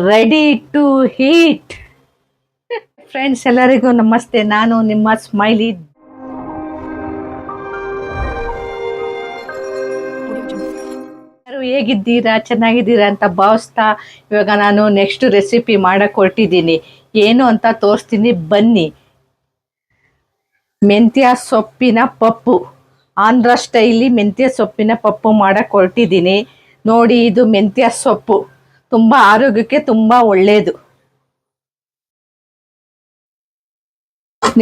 Ready to heat. Friends ಎಲ್ಲರಿಗೂ ನಮಸ್ತೆ. ನಾನು ನಿಮ್ಮ ಸ್ಮೈಲಿ. ಯಾರು ಹೇಗಿದ್ದೀರಾ, ಚೆನ್ನಾಗಿದ್ದೀರಾ ಅಂತ ಭಾವಿಸ್ತಾ ಇವಾಗ ನಾನು ನೆಕ್ಸ್ಟ್ ರೆಸಿಪಿ ಮಾಡಕ್ಕೆ ಹೊರಟಿದ್ದೀನಿ. ಏನು ಅಂತ ತೋರಿಸ್ತೀನಿ ಬನ್ನಿ. ಮೆಂತ್ಯ ಸೊಪ್ಪಿನ ಪಪ್ಪು, ಆಂಧ್ರ ಸ್ಟೈಲಿ ಮೆಂತ್ಯ ಸೊಪ್ಪಿನ ಪಪ್ಪು ಮಾಡಕ್ಕೆ ಹೊರಟಿದ್ದೀನಿ. ನೋಡಿ, ಇದು ಮೆಂತ್ಯ ಸೊಪ್ಪು ತುಂಬ ಆರೋಗ್ಯಕ್ಕೆ ತುಂಬ ಒಳ್ಳೆಯದು.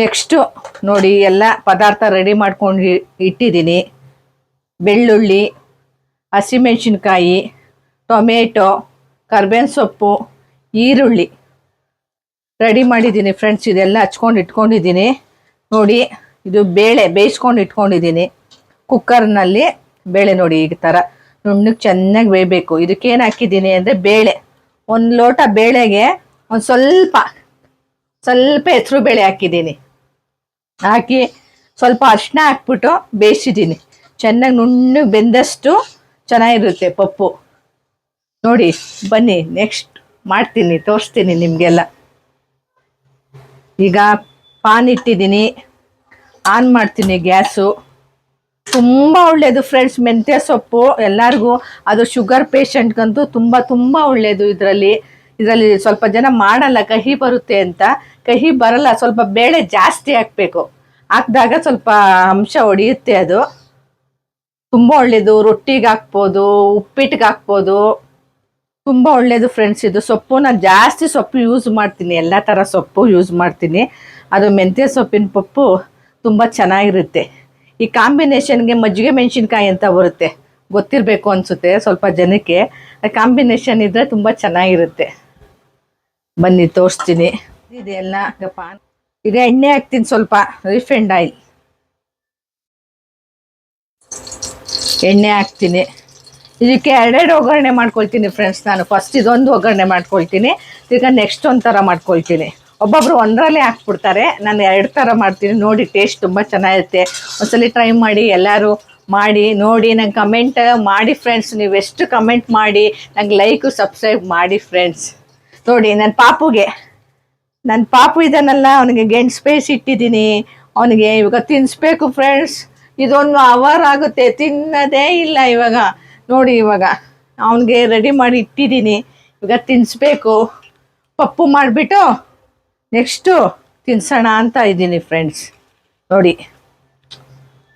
ನೆಕ್ಸ್ಟು ನೋಡಿ, ಎಲ್ಲ ಪದಾರ್ಥ ರೆಡಿ ಮಾಡ್ಕೊಂಡು ಇಟ್ಟಿದ್ದೀನಿ. ಬೆಳ್ಳುಳ್ಳಿ, ಹಸಿಮೆಣಸಿನ್ಕಾಯಿ, ಟೊಮೆಟೊ, ಕರ್ಬೇವಿನ ಸೊಪ್ಪು, ಈರುಳ್ಳಿ ರೆಡಿ ಮಾಡಿದ್ದೀನಿ ಫ್ರೆಂಡ್ಸ್. ಇದೆಲ್ಲ ಹಚ್ಕೊಂಡು ಇಟ್ಕೊಂಡಿದ್ದೀನಿ. ನೋಡಿ, ಇದು ಬೇಳೆ ಬೇಯಿಸ್ಕೊಂಡು ಇಟ್ಕೊಂಡಿದ್ದೀನಿ ಕುಕ್ಕರ್ನಲ್ಲಿ. ಬೇಳೆ ನೋಡಿ ಈ ಥರ ನುಣ್ಣಗೆ ಚೆನ್ನಾಗಿ ಬೇಯಬೇಕು. ಇದಕ್ಕೇನು ಹಾಕಿದ್ದೀನಿ ಅಂದರೆ ಬೇಳೆ, ಒಂದು ಲೋಟ ಬೇಳೆಗೆ ಒಂದು ಸ್ವಲ್ಪ ಹೆಸರು ಬೇಳೆ ಹಾಕಿದ್ದೀನಿ. ಹಾಕಿ ಸ್ವಲ್ಪ ಅರಿಶಿನ ಹಾಕ್ಬಿಟ್ಟು ಬೇಯಿಸಿದ್ದೀನಿ. ಚೆನ್ನಾಗಿ ನುಣ್ಣಗೆ ಬೆಂದಷ್ಟು ಚೆನ್ನಾಗಿರುತ್ತೆ ಪಪ್ಪು. ನೋಡಿ ಬನ್ನಿ, ನೆಕ್ಸ್ಟ್ ಮಾಡ್ತೀನಿ, ತೋರಿಸ್ತೀನಿ ನಿಮಗೆಲ್ಲ. ಈಗ ಪಾನ್ ಇಟ್ಟಿದ್ದೀನಿ, ಆನ್ ಮಾಡ್ತೀನಿ ಗ್ಯಾಸು. ತುಂಬ ಒಳ್ಳೆಯದು ಫ್ರೆಂಡ್ಸ್ ಮೆಂತ್ಯ ಸೊಪ್ಪು ಎಲ್ಲರಿಗೂ, ಅದು ಶುಗರ್ ಪೇಷಂಟ್ಗಂತೂ ತುಂಬ ಒಳ್ಳೆಯದು. ಇದರಲ್ಲಿ ಸ್ವಲ್ಪ ಜನ ಮಾಡಲ್ಲ, ಕಹಿ ಬರುತ್ತೆ ಅಂತ. ಕಹಿ ಬರಲ್ಲ, ಸ್ವಲ್ಪ ಬೇಳೆ ಜಾಸ್ತಿ ಹಾಕಬೇಕು. ಹಾಕಿದಾಗ ಸ್ವಲ್ಪ ಅಂಶ ಹೊಡೆಯುತ್ತೆ. ಅದು ತುಂಬ ಒಳ್ಳೆಯದು. ರೊಟ್ಟಿಗೆ ಹಾಕ್ಬೋದು, ಉಪ್ಪಿಟ್ಟಿಗೆ ಹಾಕ್ಬೋದು, ತುಂಬ ಒಳ್ಳೆಯದು ಫ್ರೆಂಡ್ಸ್. ಇದು ಸೊಪ್ಪು ನಾನು ಜಾಸ್ತಿ ಸೊಪ್ಪು ಯೂಸ್ ಮಾಡ್ತೀನಿ, ಎಲ್ಲ ಥರ ಸೊಪ್ಪು ಯೂಸ್ ಮಾಡ್ತೀನಿ. ಅದು ಮೆಂತ್ಯ ಸೊಪ್ಪಿನ ಪಪ್ಪು ತುಂಬ ಚೆನ್ನಾಗಿರುತ್ತೆ. ಈ ಕಾಂಬಿನೇಷನ್ಗೆ ಮಜ್ಜಿಗೆ ಮೆಣಸಿನ್ಕಾಯಿ ಅಂತ ಬರುತ್ತೆ, ಗೊತ್ತಿರಬೇಕು ಅನಿಸುತ್ತೆ ಸ್ವಲ್ಪ ಜನಕ್ಕೆ. ಕಾಂಬಿನೇಷನ್ ಇದ್ದರೆ ತುಂಬ ಚೆನ್ನಾಗಿರುತ್ತೆ. ಬನ್ನಿ ತೋರಿಸ್ತೀನಿ. ಇದೆಲ್ಲ ಪಾನ್. ಈಗ ಎಣ್ಣೆ ಹಾಕ್ತೀನಿ, ಸ್ವಲ್ಪ ರಿಫೈಂಡ್ ಆಯಿಲ್ ಎಣ್ಣೆ ಹಾಕ್ತೀನಿ. ಇದಕ್ಕೆ ಎರಡೆರಡು ಒಗ್ಗರಣೆ ಮಾಡ್ಕೊಳ್ತೀನಿ ಫ್ರೆಂಡ್ಸ್. ನಾನು ಫಸ್ಟ್ ಇದೊಂದು ಒಗ್ಗರಣೆ ಮಾಡ್ಕೊಳ್ತೀನಿ, ಈಗ ನೆಕ್ಸ್ಟ್ ಒಂಥರ ಮಾಡ್ಕೊಳ್ತೀನಿ. ಒಬ್ಬೊಬ್ರು ಒಂದರಲ್ಲೇ ಹಾಕ್ಬಿಡ್ತಾರೆ, ನಾನು ಎರಡು ಥರ ಮಾಡ್ತೀನಿ. ನೋಡಿ, ಟೇಸ್ಟ್ ತುಂಬ ಚೆನ್ನಾಗಿರುತ್ತೆ. ಒಂದ್ಸಲ ಟ್ರೈ ಮಾಡಿ, ಎಲ್ಲರೂ ಮಾಡಿ ನೋಡಿ. ನಂಗೆ ಕಮೆಂಟ್ ಮಾಡಿ ಫ್ರೆಂಡ್ಸ್. ನೀವು ಎಷ್ಟು ಕಮೆಂಟ್ ಮಾಡಿ, ನಂಗೆ ಲೈಕು ಸಬ್ಸ್ಕ್ರೈಬ್ ಮಾಡಿ ಫ್ರೆಂಡ್ಸ್. ನೋಡಿ, ನನ್ನ ಪಾಪು ಇದನ್ನೆಲ್ಲ ಅವನಿಗೆ ಗೆಣಸು ಬೇಯಿಸಿ ಇಟ್ಟಿದ್ದೀನಿ. ಅವನಿಗೆ ಇವಾಗ ತಿನ್ನಿಸ್ಬೇಕು ಫ್ರೆಂಡ್ಸ್. ಇದೊಂದು ಅವರ್ ಆಗುತ್ತೆ, ತಿನ್ನೋದೇ ಇಲ್ಲ ಇವಾಗ. ನೋಡಿ, ಇವಾಗ ಅವನಿಗೆ ರೆಡಿ ಮಾಡಿ ಇಟ್ಟಿದ್ದೀನಿ. ಇವಾಗ ತಿನ್ನಿಸ್ಬೇಕು. ಪಪ್ಪು ಮಾಡಿಬಿಟ್ಟು ನೆಕ್ಸ್ಟು ತಿನ್ಸೋಣ ಅಂತ ಇದ್ದೀನಿ ಫ್ರೆಂಡ್ಸ್. ನೋಡಿ,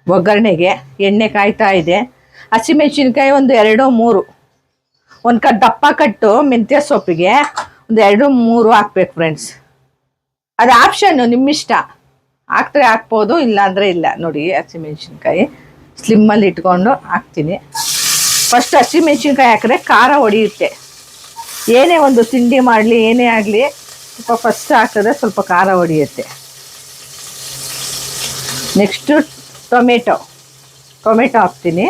ಒಗ್ಗರಣೆಗೆ ಎಣ್ಣೆ ಕಾಯ್ತಾ ಇದೆ. ಹಸಿಮೆಣ್ಸಿನ್ಕಾಯಿ ಒಂದು 2-3, ಒಂದು ದಪ್ಪ ಕಟ್ಟು ಮೆಂತ್ಯ ಸೊಪ್ಪಿಗೆ ಒಂದು 2-3 ಹಾಕ್ಬೇಕು ಫ್ರೆಂಡ್ಸ್. ಅದು ಆಪ್ಷನ್ನು, ನಿಮ್ಮಿಷ್ಟ. ಹಾಕ್ದ್ರೆ ಹಾಕ್ಬೋದು, ಇಲ್ಲಾಂದರೆ ಇಲ್ಲ. ನೋಡಿ, ಹಸಿಮೆಣ್ಸಿನ್ಕಾಯಿ ಸ್ಲಿಮ್ಮಲ್ಲಿ ಇಟ್ಕೊಂಡು ಹಾಕ್ತೀನಿ. ಫಸ್ಟ್ ಹಸಿಮೆಣ್ಸಿನ್ಕಾಯಿ ಹಾಕಿದ್ರೆ ಖಾರ ಹೊಡೆಯುತ್ತೆ. ಏನೇ ಒಂದು ತಿಂಡಿ ಮಾಡಲಿ, ಏನೇ ಆಗಲಿ, ಸ್ವಲ್ಪ ಫಸ್ಟ್ ಹಾಕಿದ್ರೆ ಸ್ವಲ್ಪ ಖಾರ ಹೊಡೆಯುತ್ತೆ. ನೆಕ್ಸ್ಟು ಟೊಮೆಟೊ ಹಾಕ್ತೀನಿ.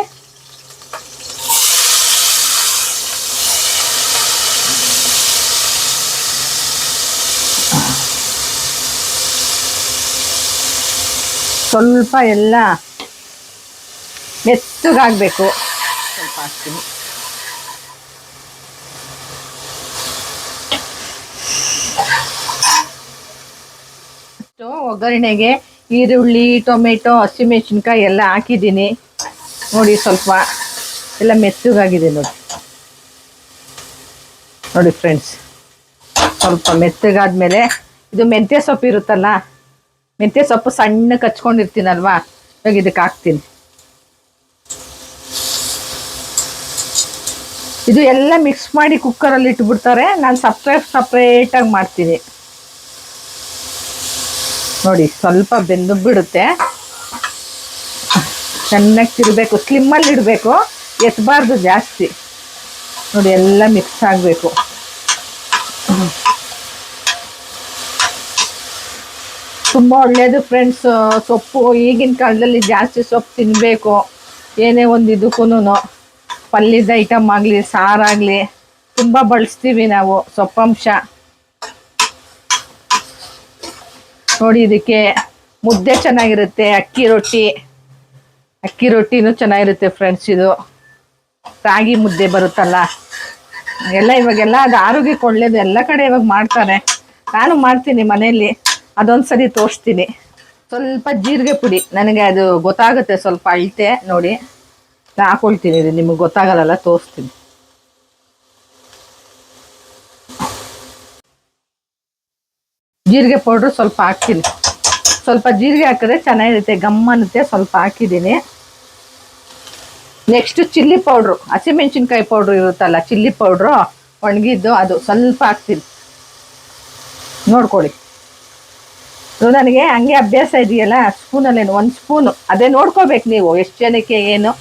ಸ್ವಲ್ಪ ಎಲ್ಲ ಮೆತ್ತಗಾಗಬೇಕು, ಸ್ವಲ್ಪ ಹಾಕ್ತೀನಿ. ಒಗ್ಗರಣೆಗೆ ಈರುಳ್ಳಿ, ಟೊಮೆಟೊ, ಹಸಿಮೆಣಸಿನ್ಕಾಯಿ ಎಲ್ಲ ಹಾಕಿದ್ದೀನಿ. ನೋಡಿ, ಸ್ವಲ್ಪ ಎಲ್ಲ ಮೆತ್ತಗಾಗಿದೆ. ನೋಡಿ ಫ್ರೆಂಡ್ಸ್, ಸ್ವಲ್ಪ ಮೆತ್ತಗಾದ್ಮೇಲೆ ಇದು ಮೆಂತ್ಯ ಸೊಪ್ಪು ಇರುತ್ತಲ್ಲ, ಮೆಂತ್ಯ ಸೊಪ್ಪು ಸಣ್ಣಕ್ಕೆ ಹಚ್ಕೊಂಡಿರ್ತೀನಲ್ವಾ, ಇವಾಗ ಇದಕ್ಕೆ ಹಾಕ್ತೀನಿ. ಇದು ಎಲ್ಲ ಮಿಕ್ಸ್ ಮಾಡಿ ಕುಕ್ಕರಲ್ಲಿ ಇಟ್ಬಿಡ್ತಾರೆ, ನಾನು ಸಪ್ರೇಟಾಗಿ ಮಾಡ್ತೀನಿ. ನೋಡಿ, ಸ್ವಲ್ಪ ಬೆಂದು ಬಿಡುತ್ತೆ. ಚೆನ್ನಾಗಿ ತಿರ್ಬೇಕು, ಸ್ಲಿಮ್ಮಲ್ಲಿ ಇಡಬೇಕು, ಎತ್ತಬಾರ್ದು ಜಾಸ್ತಿ. ನೋಡಿ, ಎಲ್ಲ ಮಿಕ್ಸ್ ಆಗಬೇಕು. ತುಂಬ ಒಳ್ಳೆಯದು ಫ್ರೆಂಡ್ಸ್ ಸೊಪ್ಪು. ಈಗಿನ ಕಾಲದಲ್ಲಿ ಜಾಸ್ತಿ ಸೊಪ್ಪು ತಿನ್ನಬೇಕು. ಏನೇ ಒಂದು ಇದಕ್ಕೂ, ಪಲ್ಯದ ಐಟಮ್ ಆಗಲಿ, ಸಾರಾಗಲಿ ತುಂಬ ಬಳಸ್ತೀವಿ ನಾವು ಸೊಪ್ಪಂಶ. ನೋಡಿ, ಇದಕ್ಕೆ ಮುದ್ದೆ ಚೆನ್ನಾಗಿರುತ್ತೆ, ಅಕ್ಕಿ ರೊಟ್ಟಿನೂ ಚೆನ್ನಾಗಿರುತ್ತೆ ಫ್ರೆಂಡ್ಸ್. ಇದು ರಾಗಿ ಮುದ್ದೆ ಬರುತ್ತಲ್ಲ, ಎಲ್ಲ ಇವಾಗೆಲ್ಲ ಅದು ಆರೋಗ್ಯಕ್ಕೆ ಒಳ್ಳೇದು, ಎಲ್ಲ ಕಡೆ ಇವಾಗ ಮಾಡ್ತಾರೆ, ನಾನು ಮಾಡ್ತೀನಿ ಮನೆಯಲ್ಲಿ, ಅದೊಂದ್ಸರಿ ತೋರಿಸ್ತೀನಿ. ಸ್ವಲ್ಪ ಜೀರಿಗೆ ಪುಡಿ, ನನಗೆ ಅದು ಗೊತ್ತಾಗುತ್ತೆ ಸ್ವಲ್ಪ ಅಳತೆ ನೋಡಿ, ಹಾಕೊಳ್ತೀನಿ, ಇದು ನಿಮಗೆ ಗೊತ್ತಾಗಲ್ಲ, ತೋರಿಸ್ತೀನಿ. ಜೀರಿಗೆ ಪೌಡ್ರು ಸ್ವಲ್ಪ ಹಾಕ್ತೀನಿ, ಸ್ವಲ್ಪ ಜೀರಿಗೆ ಹಾಕಿದ್ರೆ ಚೆನ್ನಾಗಿರುತ್ತೆ, ಗಮ್ ಅನ್ನುತ್ತೆ, ಸ್ವಲ್ಪ ಹಾಕಿದ್ದೀನಿ. ನೆಕ್ಸ್ಟ್ ಚಿಲ್ಲಿ ಪೌಡ್ರು, ಹಸಿಮೆಣ್ಸಿನ್ಕಾಯಿ ಪೌಡ್ರು ಇರುತ್ತಲ್ಲ, ಚಿಲ್ಲಿ ಪೌಡ್ರು ಒಣಗಿದ್ದು, ಅದು ಸ್ವಲ್ಪ ಹಾಕ್ತೀನಿ, ನೋಡ್ಕೊಳ್ಳಿ. ಇದು ನನಗೆ ಹಂಗೆ ಅಭ್ಯಾಸ ಇದೆಯಲ್ಲ, ಸ್ಪೂನಲ್ಲೇನು 1 ಸ್ಪೂನು, ಅದೇ ನೋಡ್ಕೋಬೇಕು ನೀವು ಎಷ್ಟು ಜನಕ್ಕೆ ಏನು.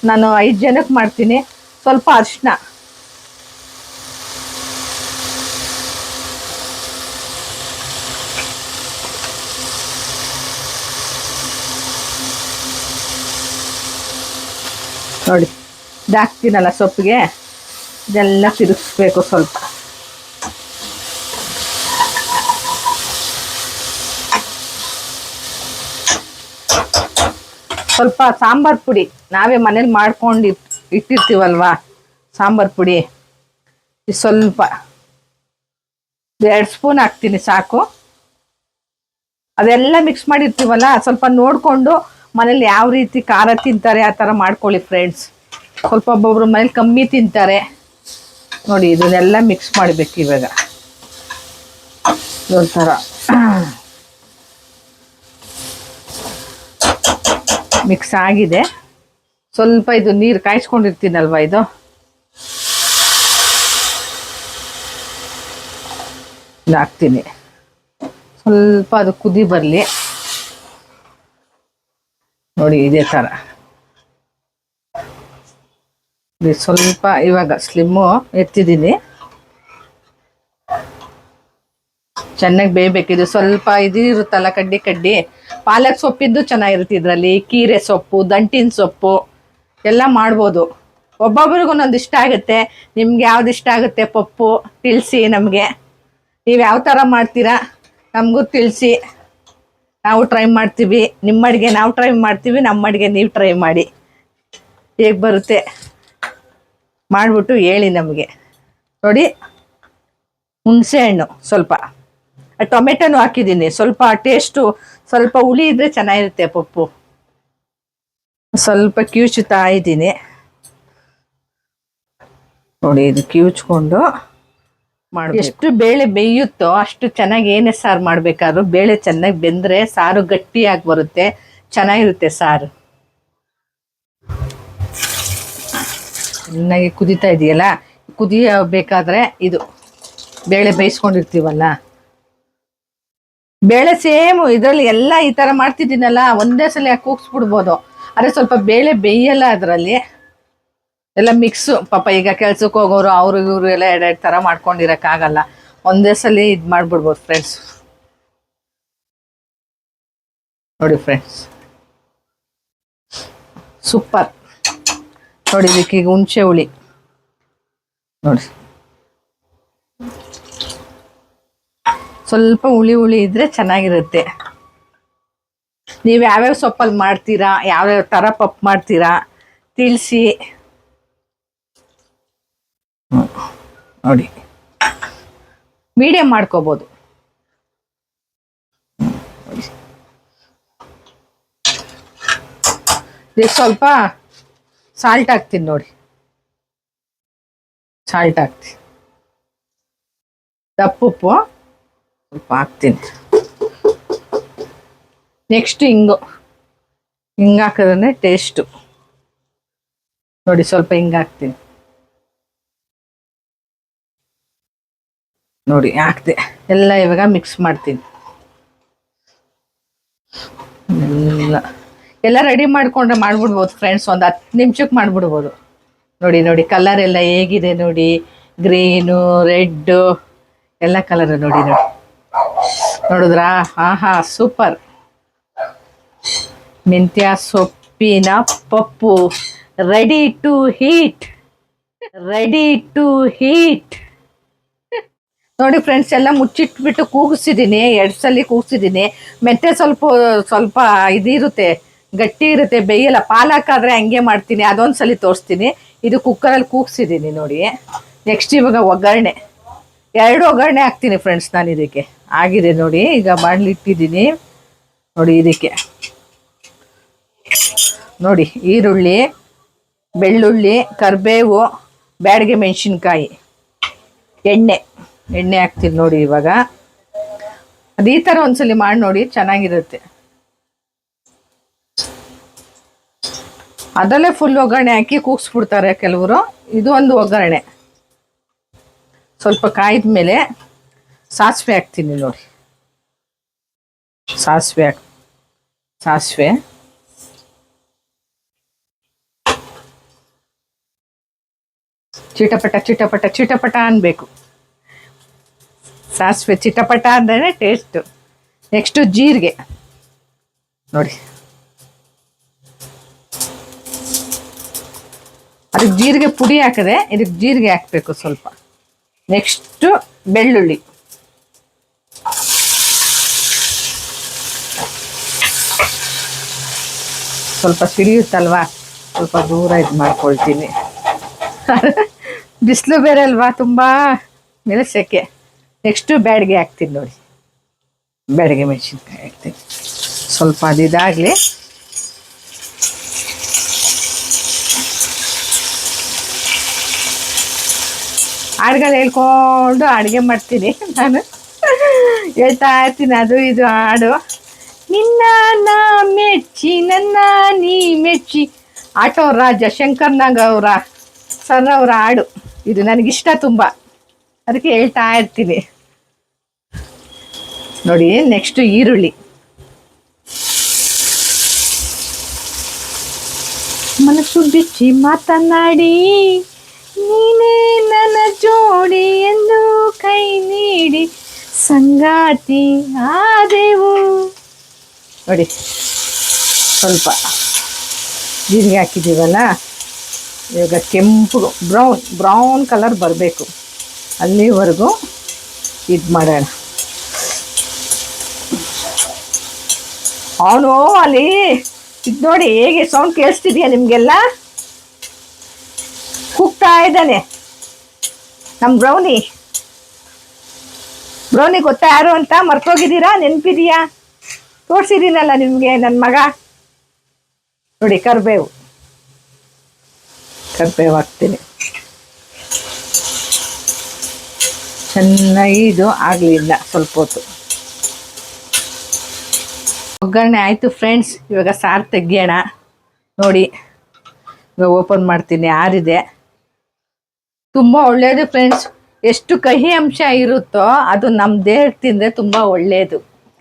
ನಾನು 5 ಜನಕ್ಕೆ ಮಾಡ್ತೀನಿ. ಸ್ವಲ್ಪ ಅರಿಶಿನ, ನೋಡಿ ಇದು ಹಾಕ್ತೀನಲ್ಲ ಸೊಪ್ಪಿಗೆ, ಇದೆಲ್ಲ ತಿರುಗಿಸ್ಬೇಕು ಸ್ವಲ್ಪ. ಸ್ವಲ್ಪ ಸಾಂಬಾರು ಪುಡಿ, ನಾವೇ ಮನೇಲಿ ಮಾಡ್ಕೊಂಡು ಇಟ್ಟಿರ್ತೀವಲ್ವಾ ಸಾಂಬಾರು ಪುಡಿ, ಸ್ವಲ್ಪ 2 ಸ್ಪೂನ್ ಹಾಕ್ತೀನಿ ಸಾಕು. ಅದೆಲ್ಲ ಮಿಕ್ಸ್ ಮಾಡಿರ್ತೀವಲ್ಲ, ಸ್ವಲ್ಪ ನೋಡಿಕೊಂಡು ಮನೇಲಿ ಯಾವ ರೀತಿ ಖಾರ ತಿಂತಾರೆ ಆ ಥರ ಮಾಡ್ಕೊಳ್ಳಿ ಫ್ರೆಂಡ್ಸ್. ಸ್ವಲ್ಪ ಒಬ್ಬೊಬ್ರು ಮನೇಲಿ ಕಮ್ಮಿ ತಿಂತಾರೆ ನೋಡಿ. ಇದನ್ನೆಲ್ಲ ಮಿಕ್ಸ್ ಮಾಡಬೇಕು ಇವಾಗ, ಒಂಥರ ಮಿಕ್ಸ್ ಆಗಿದೆ. ಸ್ವಲ್ಪ ಇದು ನೀರು ಕಾಯಿಸ್ಕೊಂಡಿರ್ತೀನಲ್ವ, ಇದು ಹಾಕ್ತೀನಿ. ಸ್ವಲ್ಪ ಅದು ಕುದಿ ಬರಲಿ ನೋಡಿ, ಇದೇ ಥರ. ಸ್ವಲ್ಪ ಇವಾಗ ಸ್ಲಿಮ್ಮು ಎತ್ತಿದ್ದೀನಿ, ಚೆನ್ನಾಗಿ ಬೇಯಬೇಕಿದು. ಸ್ವಲ್ಪ ಇದು ಇರುತ್ತಲ್ಲ ಕಡ್ಡಿ, ಪಾಲಕ್ ಸೊಪ್ಪಿದ್ದು ಚೆನ್ನಾಗಿರುತ್ತೆ ಇದರಲ್ಲಿ, ಕೀರೆ ಸೊಪ್ಪು, ದಂಟಿನ ಸೊಪ್ಪು ಎಲ್ಲ ಮಾಡ್ಬೋದು. ಒಬ್ಬೊಬ್ರಿಗೂ ಒಂದೊಂದು ಇಷ್ಟ ಆಗುತ್ತೆ, ನಿಮ್ಗೆ ಯಾವ್ದು ಇಷ್ಟ ಆಗುತ್ತೆ ಪಪ್ಪು ತಿಳಿಸಿ ನಮಗೆ. ನೀವು ಯಾವ ಥರ ಮಾಡ್ತೀರಾ ನಮಗೂ ತಿಳಿಸಿ, ನಾವು ಟ್ರೈ ಮಾಡ್ತೀವಿ. ನಿಮ್ಮ ಅಡುಗೆ ನಾವು ಟ್ರೈ ಮಾಡ್ತೀವಿ, ನಮ್ಮ ಅಡುಗೆ ನೀವು ಟ್ರೈ ಮಾಡಿ, ಹೇಗೆ ಬರುತ್ತೆ ಮಾಡಿಬಿಟ್ಟು ಹೇಳಿ ನಮಗೆ. ನೋಡಿ, ಹುಣಸೆ ಹಣ್ಣು ಸ್ವಲ್ಪ, ಟೊಮೆಟೊನು ಹಾಕಿದ್ದೀನಿ, ಸ್ವಲ್ಪ ಟೇಸ್ಟು, ಸ್ವಲ್ಪ ಹುಳಿ ಇದ್ದರೆ ಚೆನ್ನಾಗಿರುತ್ತೆ ಪಪ್ಪು. ಸ್ವಲ್ಪ ಕಿವುಚುತ್ತಾ ಇದ್ದೀನಿ ನೋಡಿ, ಇದು ಕಿವುಚ್ಕೊಂಡು ಮಾಡಿ. ಎಷ್ಟು ಬೇಳೆ ಬೇಯುತ್ತೋ ಅಷ್ಟು ಚೆನ್ನಾಗಿ ಏನೇ ಸಾರು ಮಾಡಬೇಕಾದ್ರೂ ಬೇಳೆ ಚೆನ್ನಾಗಿ ಬೆಂದರೆ ಸಾರು ಗಟ್ಟಿಯಾಗಿ ಬರುತ್ತೆ, ಚೆನ್ನಾಗಿರುತ್ತೆ ಸಾರು. ಚೆನ್ನಾಗಿ ಕುದೀತಾ ಇದೆಯಲ್ಲ, ಕುದಿಯಬೇಕಾದ್ರೆ ಇದು ಬೇಳೆ ಬೇಯಿಸ್ಕೊಂಡಿರ್ತೀವಲ್ಲ, ಬೇಳೆ ಸೇಮು ಇದರಲ್ಲಿ ಎಲ್ಲ ಈ ಥರ ಮಾಡ್ತಿದ್ದೀನಲ್ಲ, ಒಂದೇ ಸಲ ಕೂಗಿಸ್ಬಿಡ್ಬೋದು. ಆದರೆ ಸ್ವಲ್ಪ ಬೇಳೆ ಬೇಯಲ್ಲ ಅದರಲ್ಲಿ, ಎಲ್ಲ ಮಿಕ್ಸು. ಪಾಪ ಈಗ ಕೆಲ್ಸಕ್ಕೆ ಹೋಗೋರು ಅವರು ಇವರು ಎಲ್ಲ 2 ಥರ ಮಾಡ್ಕೊಂಡಿರೋಕ್ಕಾಗಲ್ಲ, ಒಂದೇ ಸಲ ಇದು ಮಾಡಿಬಿಡ್ಬೋದು ಫ್ರೆಂಡ್ಸ್. ನೋಡಿ ಫ್ರೆಂಡ್ಸ್, ಸೂಪರ್ ನೋಡಿ. ಇದಕ್ಕೆ ಈಗ ಹುಣಸೆ ಹುಳಿ ನೋಡಿ, ಸ್ವಲ್ಪ ಹುಳಿ ಇದ್ರೆ ಚೆನ್ನಾಗಿರುತ್ತೆ. ನೀವು ಯಾವ್ಯಾವ ಸೊಪ್ಪಲ್ಲಿ ಮಾಡ್ತೀರಾ, ಯಾವ್ಯಾವ ಥರ ಪಪ್ಪು ಮಾಡ್ತೀರಾ ತಿಳಿಸಿ ನೋಡಿ. ಮೀಡಿಯಂ ಮಾಡ್ಕೋಬೋದು. ಸ್ವಲ್ಪ ಸಾಲ್ಟ್ ಹಾಕ್ತೀನಿ ನೋಡಿ, ಸಾಲ್ಟ್ ಹಾಕ್ತೀನಿ, ದಪ್ಪುಪ್ಪು ಸ್ವಲ್ಪ ಹಾಕ್ತೀನಿ. ನೆಕ್ಸ್ಟ್ ಹಿಂಗು ಹಾಕಿದ್ರೆ ಟೇಸ್ಟು ನೋಡಿ. ಸ್ವಲ್ಪ ಹಿಂಗೆ ಹಾಕ್ತೀನಿ ನೋಡಿ, ಹಾಕ್ತೆ ಎಲ್ಲ. ಇವಾಗ ಮಿಕ್ಸ್ ಮಾಡ್ತೀನಿ, ಎಲ್ಲ ರೆಡಿ ಮಾಡಿಕೊಂಡ್ರೆ ಮಾಡ್ಬಿಡ್ಬೋದು ಫ್ರೆಂಡ್ಸ್, ಒಂದು 10 ನಿಮಿಷಕ್ಕೆ ಮಾಡಿಬಿಡ್ಬೋದು. ನೋಡಿ ಕಲರ್ ಎಲ್ಲ ಹೇಗಿದೆ ನೋಡಿ, ಗ್ರೀನು ರೆಡ್ಡು ಎಲ್ಲ ಕಲರ್ ನೋಡಿ. ನೋಡಿದ್ರಾ? ಹಾ ಸೂಪರ್. ಮೆಂತ್ಯ ಸೊಪ್ಪಿನ ಪಪ್ಪು ರೆಡಿ ಟು ಹೀಟ್ ನೋಡಿ ಫ್ರೆಂಡ್ಸ್. ಎಲ್ಲ ಮುಚ್ಚಿಟ್ಬಿಟ್ಟು ಕೂಗಿಸಿದ್ದೀನಿ, 2 ಸಲ ಕೂಗಿಸಿದ್ದೀನಿ. ಮೆಂತ್ಯ ಸ್ವಲ್ಪ ಇದಿರುತ್ತೆ, ಗಟ್ಟಿ ಇರುತ್ತೆ, ಬೇಯಲ್ಲ. ಪಾಲಕ್ ಆದರೆ ಹಂಗೆ ಮಾಡ್ತೀನಿ, ಅದೊಂದು ಸಲ ತೋರಿಸ್ತೀನಿ. ಇದು ಕುಕ್ಕರಲ್ಲಿ ಕೂಗಿಸಿದ್ದೀನಿ ನೋಡಿ. ನೆಕ್ಸ್ಟ್ ಇವಾಗ ಒಗ್ಗರಣೆ, 2 ಒಗ್ಗರಣೆ ಹಾಕ್ತೀನಿ ಫ್ರೆಂಡ್ಸ್ ನಾನು ಇದಕ್ಕೆ. ಆಗಿದೆ ನೋಡಿ, ಈಗ ಮಾಡಲಿಟ್ಟಿದ್ದೀನಿ ನೋಡಿ. ಇದಕ್ಕೆ ನೋಡಿ ಈರುಳ್ಳಿ, ಬೆಳ್ಳುಳ್ಳಿ, ಕರಿಬೇವು, ಬ್ಯಾಡಗೆ ಮೆಣಸಿನ್ಕಾಯಿ, ಎಣ್ಣೆ ಹಾಕ್ತೀನಿ ನೋಡಿ. ಇವಾಗ ಅದು ಈ ಥರ ಒಂದ್ಸಲಿ ಮಾಡಿ ನೋಡಿ, ಚೆನ್ನಾಗಿರುತ್ತೆ. ಅದರಲ್ಲೇ ಫುಲ್ ಒಗ್ಗರಣೆ ಹಾಕಿ ಕೂಗಿಸ್ಬಿಡ್ತಾರೆ ಕೆಲವರು. ಇದು ಒಂದು ಒಗ್ಗರಣೆ. ಸ್ವಲ್ಪ ಕಾಯ್ದ ಮೇಲೆ ಸಾಸಿವೆ ಹಾಕ್ತೀನಿ ನೋಡಿ. ಸಾಸಿವೆ ಚಿಟಪಟ ಅನ್ಬೇಕು. ಸಾಸಿವೆ ಚಿಟಪಟ ಅಂದ್ರೆ ಟೇಸ್ಟು. ನೆಕ್ಸ್ಟು ಜೀರಿಗೆ ನೋಡಿ. ಅದಕ್ಕೆ ಜೀರಿಗೆ ಪುಡಿ ಹಾಕಿದೆ, ಇದಕ್ಕೆ ಜೀರಿಗೆ ಹಾಕಬೇಕು ಸ್ವಲ್ಪ. ನೆಕ್ಸ್ಟು ಬೆಳ್ಳುಳ್ಳಿ, ಸ್ವಲ್ಪ ಸಿಡಿಯುತ್ತಲ್ವಾ, ಸ್ವಲ್ಪ ದೂರ ಇದು ಮಾಡ್ಕೊಳ್ತೀನಿ. ಬಿಸಿಲು ಬೇರೆ ಅಲ್ವಾ, ತುಂಬ ಮೇಲೆ ಸೆಕೆ. ನೆಕ್ಸ್ಟು ಬ್ಯಾಡಗೆ ಹಾಕ್ತೀನಿ ನೋಡಿ, ಬ್ಯಾಡಗೆ ಮೆಣಸಿನ್ಕಾಯಿ ಹಾಕ್ತೀನಿ. ಸ್ವಲ್ಪ ಅದಿದಾಗಲಿ. ಹಾಡುಗಳು ಹೇಳ್ಕೊಂಡು ಅಡುಗೆ ಮಾಡ್ತೀನಿ ನಾನು. ಹೇಳ್ತಾ ಇರ್ತೀನಿ ಅದು ಇದು ಹಾಡು. ನಿನ್ನ ನಾ ಮೆಚ್ಚಿ ನನ್ನ ನೀ ಮೆಚ್ಚಿ, ಆಟೋ ರಾಜ ಶಂಕರ್ನಾಗ್ ಅವರ ಸರ್ ಅವರ ಹಾಡು. ಇದು ನನಗಿಷ್ಟ ತುಂಬ, ಅದಕ್ಕೆ ಹೇಳ್ತಾ ಇರ್ತೀನಿ ನೋಡಿ. ನೆಕ್ಸ್ಟು ಈರುಳ್ಳಿ, ಮನಸ್ಸು ಬಿಚ್ಚಿ ಮಾತನಾಡಿ ನೀನೇ ನನ್ನ ಜೋಡಿ ಎಂದು ಕೈ ನೀಡಿ ಸಂಗಾತಿ ಆದೆವು ನೋಡಿ. ಸ್ವಲ್ಪ ಜೀರಿಗೆ ಹಾಕಿದ್ದೀವಲ್ಲ, ಇವಾಗ ಕೆಂಪು ಬ್ರೌನ್ ಕಲರ್ ಬರಬೇಕು, ಅಲ್ಲಿವರೆಗೂ ಇದು ಮಾಡೋಣ. ಅವನು ಅಲ್ಲಿ ಇದು ನೋಡಿ ಹೇಗೆ ಸೌಂಡ್ ಕೇಳಿಸ್ತಿದೆಯಾ ನಿಮಗೆಲ್ಲ? ಕೂಗ್ತಾ ಇದ್ದಾನೆ ನಮ್ಮ ಬ್ರೌನಿ ಗೊತ್ತಾ ಯಾರು ಅಂತ? ಮರ್ತೋಗಿದ್ದೀರಾ? ನೆನಪಿದೆಯಾ? ತೋರಿಸಿದ್ದೀನಲ್ಲ ನಿಮಗೆ ನನ್ನ ಮಗ. ನೋಡಿ ಕರಿಬೇವು ಹಾಕ್ತೀನಿ. ಚೆನ್ನಾಗಿ ಇದು ಆಗಲಿಲ್ಲ, ಸ್ವಲ್ಪ ಹೊತ್ತು ಒಗ್ಗರಣೆ ಆಯಿತು ಫ್ರೆಂಡ್ಸ್. ಇವಾಗ ಸಾರು ತೆಗಿಯೋಣ ನೋಡಿ. ಇವಾಗ ಓಪನ್ ಮಾಡ್ತೀನಿ, ಆರಿದೆ. ತುಂಬ ಒಳ್ಳೆಯದು ಫ್ರೆಂಡ್ಸ್. ಎಷ್ಟು ಕಹಿ ಅಂಶ ಇರುತ್ತೋ ಅದು ನಮ್ಮ ದೇಹಕ್ಕೆ ತಿಂದರೆ ತುಂಬ ಒಳ್ಳೆಯದು.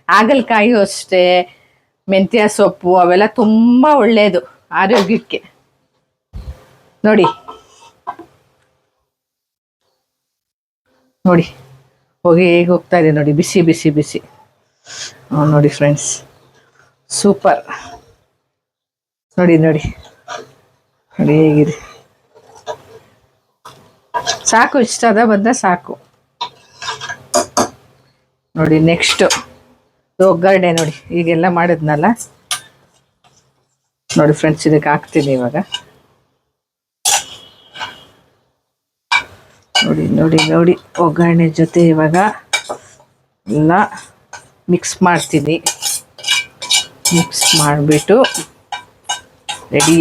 ಹಾಗಲಕಾಯಿಯೂ ಅಷ್ಟೇ, ಮೆಂತ್ಯ ಸೊಪ್ಪು ಅವೆಲ್ಲ ತುಂಬ ಒಳ್ಳೆಯದು ಆರೋಗ್ಯಕ್ಕೆ ನೋಡಿ. ಹೋಗಿ ಹೇಗೆ ಹೋಗ್ತಾ ಇದೆ ನೋಡಿ, ಬಿಸಿ ಬಿಸಿ ಬಿಸಿ. ನೋಡಿ ಫ್ರೆಂಡ್ಸ್, ಸೂಪರ್. ನೋಡಿ ಹೇಗಿದೆ. ಸಾಕು, ಇಷ್ಟ ಅದ ಬಂದ ಸಾಕು ನೋಡಿ. ನೆಕ್ಸ್ಟು ಒಗ್ಗರಣೆ ನೋಡಿ, ಈಗೆಲ್ಲ ಮಾಡಿದ್ನಲ್ಲ ನೋಡಿ ಫ್ರೆಂಡ್ಸ್, ಇದಕ್ಕೆ ಹಾಕ್ತೀನಿ ಇವಾಗ. ನೋಡಿ ಒಗ್ಗರಣೆ ಜೊತೆ ಇವಾಗ ಎಲ್ಲ ಮಿಕ್ಸ್ ಮಾಡ್ತೀನಿ. ಮಿಕ್ಸ್ ಮಾಡಿಬಿಟ್ಟು ರೆಡಿ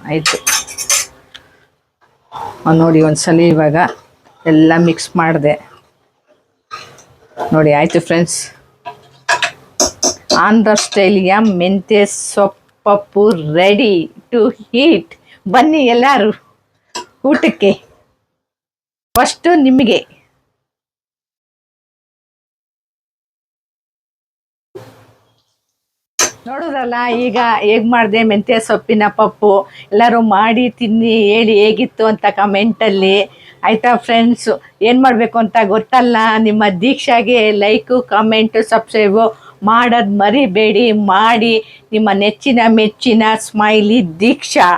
ಆಯಿತು ನೋಡಿ. ಒಂದ್ಸಲ ಇವಾಗ ಎಲ್ಲ ಮಿಕ್ಸ್ ಮಾಡಿದೆ ನೋಡಿ. ಆಯಿತು ಫ್ರೆಂಡ್ಸ್, ಆಂಧ್ರ ಸ್ಟೈಲಿಯ ಮೆಂತ್ಯ ಸೊಪ್ಪು ರೆಡಿ ಟು ಹೀಟ್. ಬನ್ನಿ ಎಲ್ಲರೂ ಊಟಕ್ಕೆ. ಫಸ್ಟು ನಿಮಗೆ ನೋಡೋದಲ್ಲ ಈಗ ಹೇಗೆ ಮಾಡಿದೆ ಮೆಂತ್ಯ ಸೊಪ್ಪಿನ ಪಪ್ಪು. ಎಲ್ಲರೂ ಮಾಡಿ ತಿನ್ನಿ ಹೇಳಿ ಹೇಗಿತ್ತು ಅಂತ ಕಮೆಂಟಲ್ಲಿ. ಆಯಿತಾ ಫ್ರೆಂಡ್ಸು? ಏನು ಮಾಡಬೇಕು ಅಂತ ಗೊತ್ತಲ್ಲ? ನಿಮ್ಮ ದೀಕ್ಷಾಗೆ ಲೈಕು ಕಮೆಂಟು ಸಬ್ಸ್ಕ್ರೈಬು ಮಾಡೋದು ಮರಿಬೇಡಿ. ಮಾಡಿ ನಿಮ್ಮ ನೆಚ್ಚಿನ ಮೆಚ್ಚಿನ ಸ್ಮೈಲಿ ದೀಕ್ಷಾ.